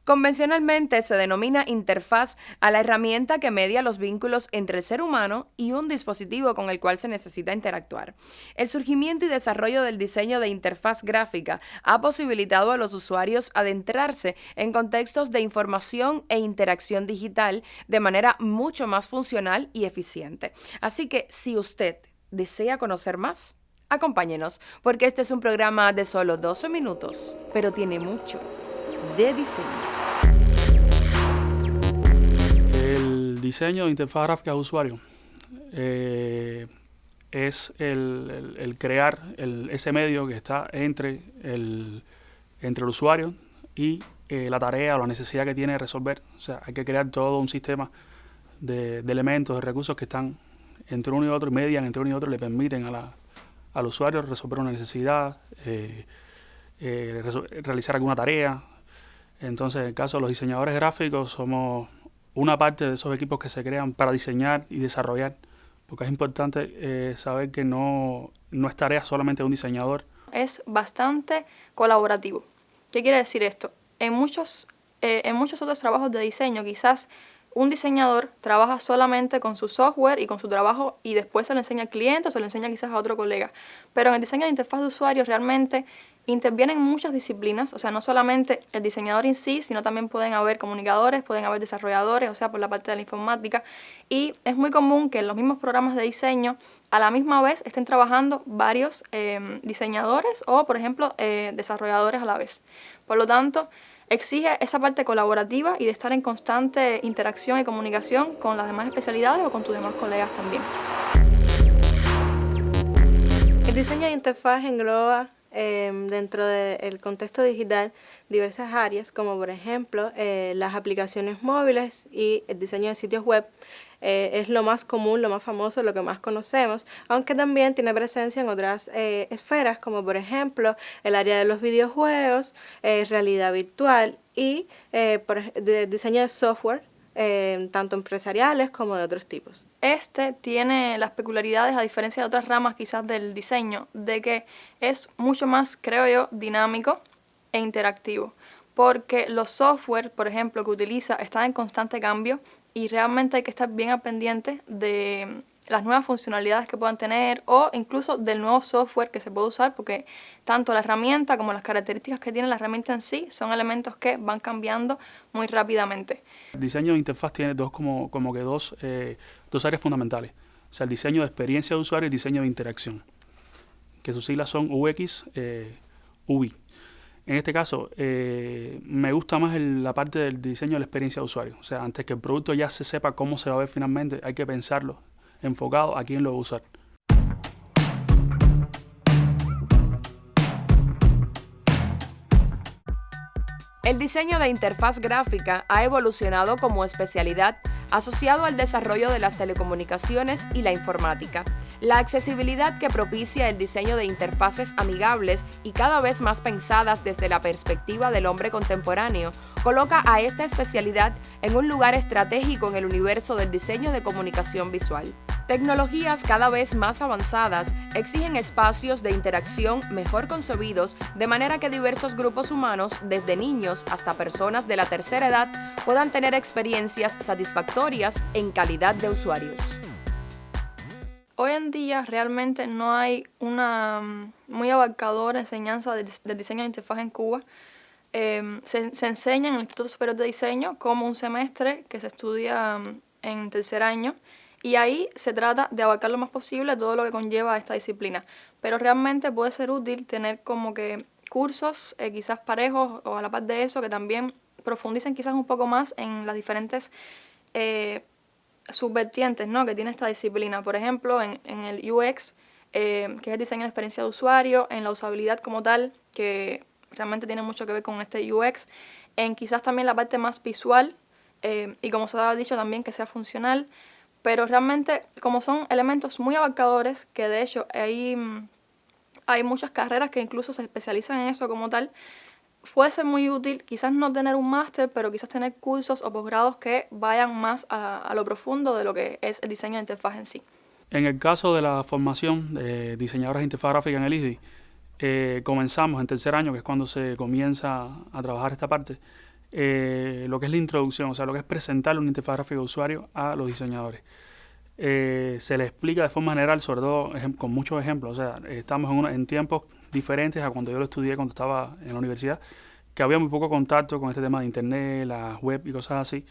Convencionalmente se denomina interfaz a la herramienta que media los vínculos entre el ser humano y un dispositivo con el cual se necesita interactuar. El surgimiento y desarrollo del diseño de interfaz gráfica ha posibilitado a los usuarios adentrarse en contextos de información e interacción digital de manera mucho más funcional y eficiente. Así que si usted desea conocer más, acompáñenos, porque este es un programa de solo 12 minutos, pero tiene mucho de diseño. El diseño de interfaz gráfica de usuario es el crear ese medio que está entre el usuario y la tarea o la necesidad que tiene de resolver. O sea, hay que crear todo un sistema de elementos, de recursos que están entre uno y otro, y median entre uno y otro, le permiten al usuario resolver una necesidad, realizar alguna tarea. Entonces, en el caso de los diseñadores gráficos, somos una parte de esos equipos que se crean para diseñar y desarrollar, porque es importante saber que no es tarea solamente de un diseñador. Es bastante colaborativo. ¿Qué quiere decir esto? En muchos otros trabajos de diseño, quizás un diseñador trabaja solamente con su software y con su trabajo y después se lo enseña al cliente o se lo enseña quizás a otro colega. Pero en el diseño de interfaz de usuario realmente intervienen muchas disciplinas, o sea, no solamente el diseñador en sí, sino también pueden haber comunicadores, pueden haber desarrolladores, o sea, por la parte de la informática. Y es muy común que en los mismos programas de diseño a la misma vez estén trabajando varios diseñadores o, por ejemplo, desarrolladores a la vez. Por lo tanto, exige esa parte colaborativa y de estar en constante interacción y comunicación con las demás especialidades o con tus demás colegas también. El diseño de interfaz engloba dentro del contexto digital diversas áreas, como por ejemplo las aplicaciones móviles y el diseño de sitios web. Es lo más común, lo más famoso, lo que más conocemos, aunque también tiene presencia en otras esferas, como por ejemplo el área de los videojuegos, realidad virtual y diseño de software, tanto empresariales como de otros tipos. Este tiene las peculiaridades, a diferencia de otras ramas quizás del diseño, de que es mucho más, creo yo, dinámico e interactivo, porque los software, por ejemplo, que utiliza están en constante cambio y realmente hay que estar bien al pendiente de las nuevas funcionalidades que puedan tener o incluso del nuevo software que se puede usar, porque tanto la herramienta como las características que tiene la herramienta en sí son elementos que van cambiando muy rápidamente. El diseño de interfaz tiene dos áreas fundamentales. O sea, el diseño de experiencia de usuario y el diseño de interacción, que sus siglas son UX, UI. En este caso, me gusta más la parte del diseño de la experiencia de usuario. O sea, antes que el producto ya se sepa cómo se va a ver finalmente, hay que pensarlo enfocado a quién lo va a usar. El diseño de interfaz gráfica ha evolucionado como especialidad asociado al desarrollo de las telecomunicaciones y la informática. La accesibilidad que propicia el diseño de interfaces amigables y cada vez más pensadas desde la perspectiva del hombre contemporáneo coloca a esta especialidad en un lugar estratégico en el universo del diseño de comunicación visual. Tecnologías cada vez más avanzadas exigen espacios de interacción mejor concebidos de manera que diversos grupos humanos, desde niños hasta personas de la tercera edad, puedan tener experiencias satisfactorias en calidad de usuarios. Hoy en día realmente no hay una muy abarcadora enseñanza del diseño de interfaz en Cuba. Se enseña en el Instituto Superior de Diseño como un semestre que se estudia en tercer año y ahí se trata de abarcar lo más posible todo lo que conlleva esta disciplina. Pero realmente puede ser útil tener como que cursos quizás parejos o a la par de eso que también profundicen quizás un poco más en las diferentes subvertientes, ¿no?, que tiene esta disciplina. Por ejemplo, en el UX, que es el diseño de experiencia de usuario, en la usabilidad como tal, que realmente tiene mucho que ver con este UX, en quizás también la parte más visual, y como se ha dicho también que sea funcional, pero realmente como son elementos muy abarcadores, que de hecho hay muchas carreras que incluso se especializan en eso como tal, puede ser muy útil quizás no tener un máster, pero quizás tener cursos o posgrados que vayan más a lo profundo de lo que es el diseño de interfaz en sí. En el caso de la formación de diseñadores de interfaz gráfica en el ISDI, comenzamos en tercer año, que es cuando se comienza a trabajar esta parte, lo que es la introducción, o sea, lo que es presentarle una interfaz gráfica de usuario a los diseñadores. Se le explica de forma general, sobre todo con muchos ejemplos. O sea, estamos en tiempos diferentes a cuando yo lo estudié, cuando estaba en la universidad, que había muy poco contacto con este tema de internet, la web y cosas así.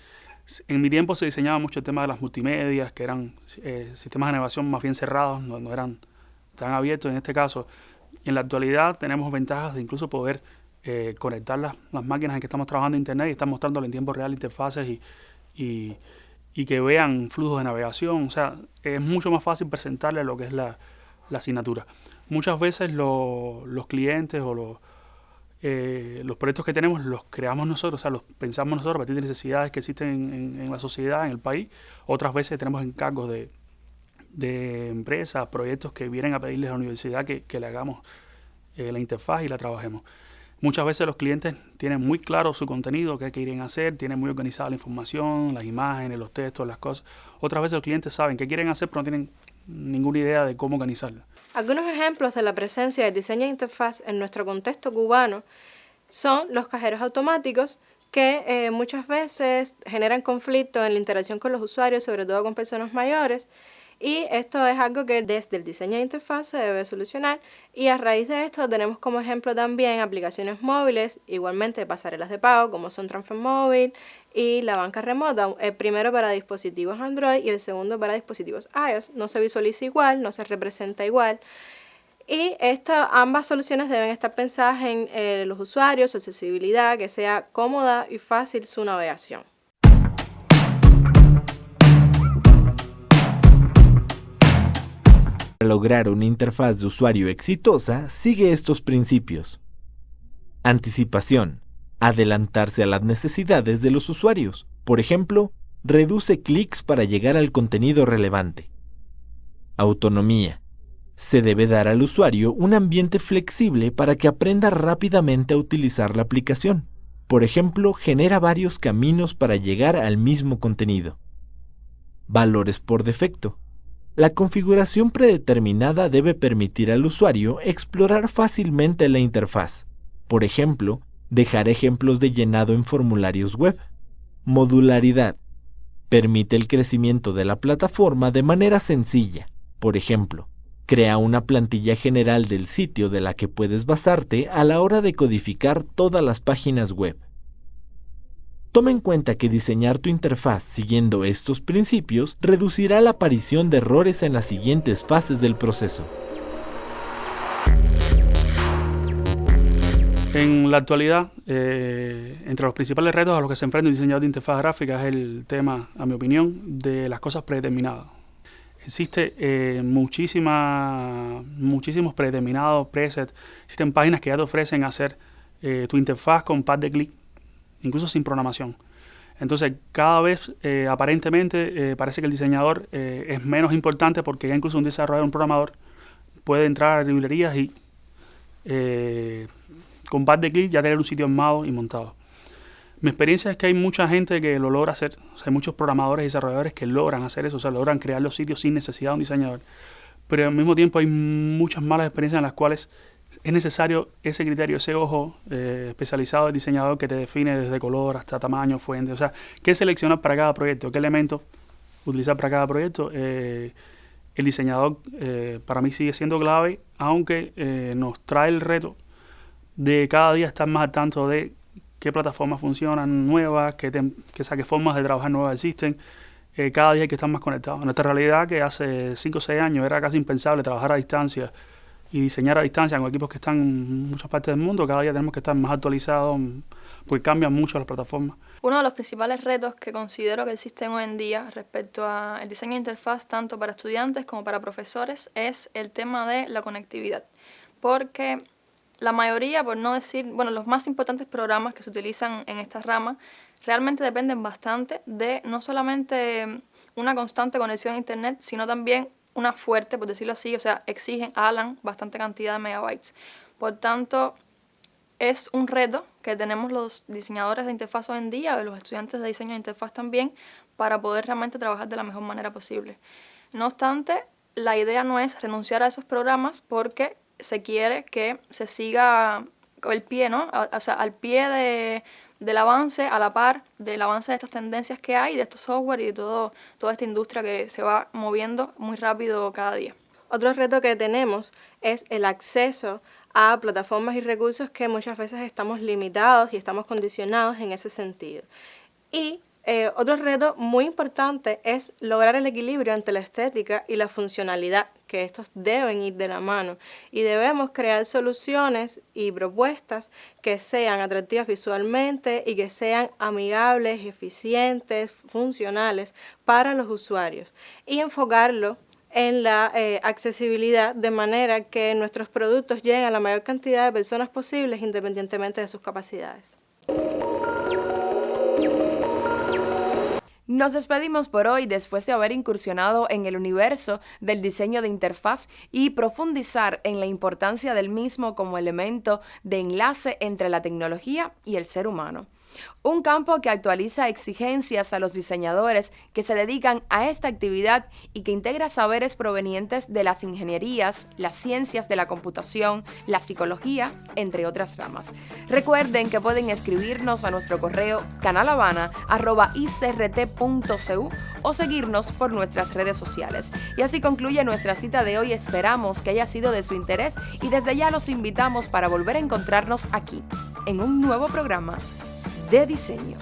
En mi tiempo se diseñaba mucho el tema de las multimedias, que eran sistemas de navegación más bien cerrados, no eran tan abiertos en este caso. Y en la actualidad tenemos ventajas de incluso poder conectar las máquinas en que estamos trabajando en internet y estar mostrándole en tiempo real interfaces y que vean flujos de navegación. O sea, es mucho más fácil presentarle lo que es la asignatura. Muchas veces los clientes o los proyectos que tenemos los creamos nosotros, o sea, los pensamos nosotros a partir de necesidades que existen en la sociedad, en el país. Otras veces tenemos encargos de empresas, proyectos que vienen a pedirles a la universidad que le hagamos la interfaz y la trabajemos. Muchas veces los clientes tienen muy claro su contenido, qué quieren hacer, tienen muy organizada la información, las imágenes, los textos, las cosas. Otras veces los clientes saben qué quieren hacer, pero no tienen ninguna idea de cómo organizarla. Algunos ejemplos de la presencia del diseño de interfaz en nuestro contexto cubano son los cajeros automáticos, que muchas veces generan conflicto en la interacción con los usuarios, sobre todo con personas mayores. Y esto es algo que desde el diseño de interfaz se debe solucionar, y a raíz de esto tenemos como ejemplo también aplicaciones móviles, igualmente pasarelas de pago como son Transfer Móvil y la banca remota, el primero para dispositivos Android y el segundo para dispositivos iOS. No se visualiza igual, no se representa igual, y ambas soluciones deben estar pensadas en los usuarios, su accesibilidad, que sea cómoda y fácil su navegación. Para lograr una interfaz de usuario exitosa, sigue estos principios. Anticipación. Adelantarse a las necesidades de los usuarios. Por ejemplo, reduce clics para llegar al contenido relevante. Autonomía. Se debe dar al usuario un ambiente flexible para que aprenda rápidamente a utilizar la aplicación. Por ejemplo, genera varios caminos para llegar al mismo contenido. Valores por defecto. La configuración predeterminada debe permitir al usuario explorar fácilmente la interfaz. Por ejemplo, dejar ejemplos de llenado en formularios web. Modularidad. Permite el crecimiento de la plataforma de manera sencilla. Por ejemplo, crea una plantilla general del sitio de la que puedes basarte a la hora de codificar todas las páginas web. Toma en cuenta que diseñar tu interfaz siguiendo estos principios reducirá la aparición de errores en las siguientes fases del proceso. En la actualidad, entre los principales retos a los que se enfrenta un diseñador de interfaz gráfica es el tema, a mi opinión, de las cosas predeterminadas. Existe muchísimos predeterminados, presets, existen páginas que ya te ofrecen hacer tu interfaz con un par de clics, incluso sin programación. Entonces, cada vez aparentemente parece que el diseñador es menos importante, porque ya incluso un desarrollador, un programador, puede entrar a librerías y con un par de clics ya tener un sitio armado y montado. Mi experiencia es que hay mucha gente que lo logra hacer. O sea, hay muchos programadores y desarrolladores que logran hacer eso, o sea, logran crear los sitios sin necesidad de un diseñador. Pero al mismo tiempo hay muchas malas experiencias en las cuales es necesario ese criterio, ese ojo especializado del diseñador que te define desde color hasta tamaño, fuente. O sea, qué seleccionar para cada proyecto, qué elementos utilizar para cada proyecto. El diseñador para mí sigue siendo clave, aunque nos trae el reto de cada día estar más al tanto de qué plataformas funcionan nuevas, qué formas de trabajar nuevas existen. Cada día hay que estar más conectados. En nuestra realidad, que hace 5 o 6 años era casi impensable trabajar a distancia y diseñar a distancia con equipos que están en muchas partes del mundo, cada día tenemos que estar más actualizados porque cambian mucho las plataformas. Uno de los principales retos que considero que existen hoy en día respecto al diseño de interfaz, tanto para estudiantes como para profesores, es el tema de la conectividad. Porque la mayoría, por no decir, bueno, los más importantes programas que se utilizan en esta rama realmente dependen bastante de no solamente una constante conexión a Internet, sino también una fuerte, por decirlo así, o sea, exigen, alan bastante cantidad de megabytes. Por tanto, es un reto que tenemos los diseñadores de interfaz hoy en día, o los estudiantes de diseño de interfaz también, para poder realmente trabajar de la mejor manera posible. No obstante, la idea no es renunciar a esos programas porque se quiere que se siga el pie, ¿no? O sea, al pie del avance, a la par del avance de estas tendencias que hay, de estos software y de toda esta industria que se va moviendo muy rápido cada día. Otro reto que tenemos es el acceso a plataformas y recursos que muchas veces estamos limitados y estamos condicionados en ese sentido. Y otro reto muy importante es lograr el equilibrio entre la estética y la funcionalidad, que estos deben ir de la mano. Y debemos crear soluciones y propuestas que sean atractivas visualmente y que sean amigables, eficientes, funcionales para los usuarios. Y enfocarlo en la accesibilidad de manera que nuestros productos lleguen a la mayor cantidad de personas posibles independientemente de sus capacidades. Nos despedimos por hoy después de haber incursionado en el universo del diseño de interfaz y profundizar en la importancia del mismo como elemento de enlace entre la tecnología y el ser humano. Un campo que actualiza exigencias a los diseñadores que se dedican a esta actividad y que integra saberes provenientes de las ingenierías, las ciencias de la computación, la psicología, entre otras ramas. Recuerden que pueden escribirnos a nuestro correo canalhabana@icrt.cu o seguirnos por nuestras redes sociales. Y así concluye nuestra cita de hoy. Esperamos que haya sido de su interés y desde ya los invitamos para volver a encontrarnos aquí, en un nuevo programa de diseño.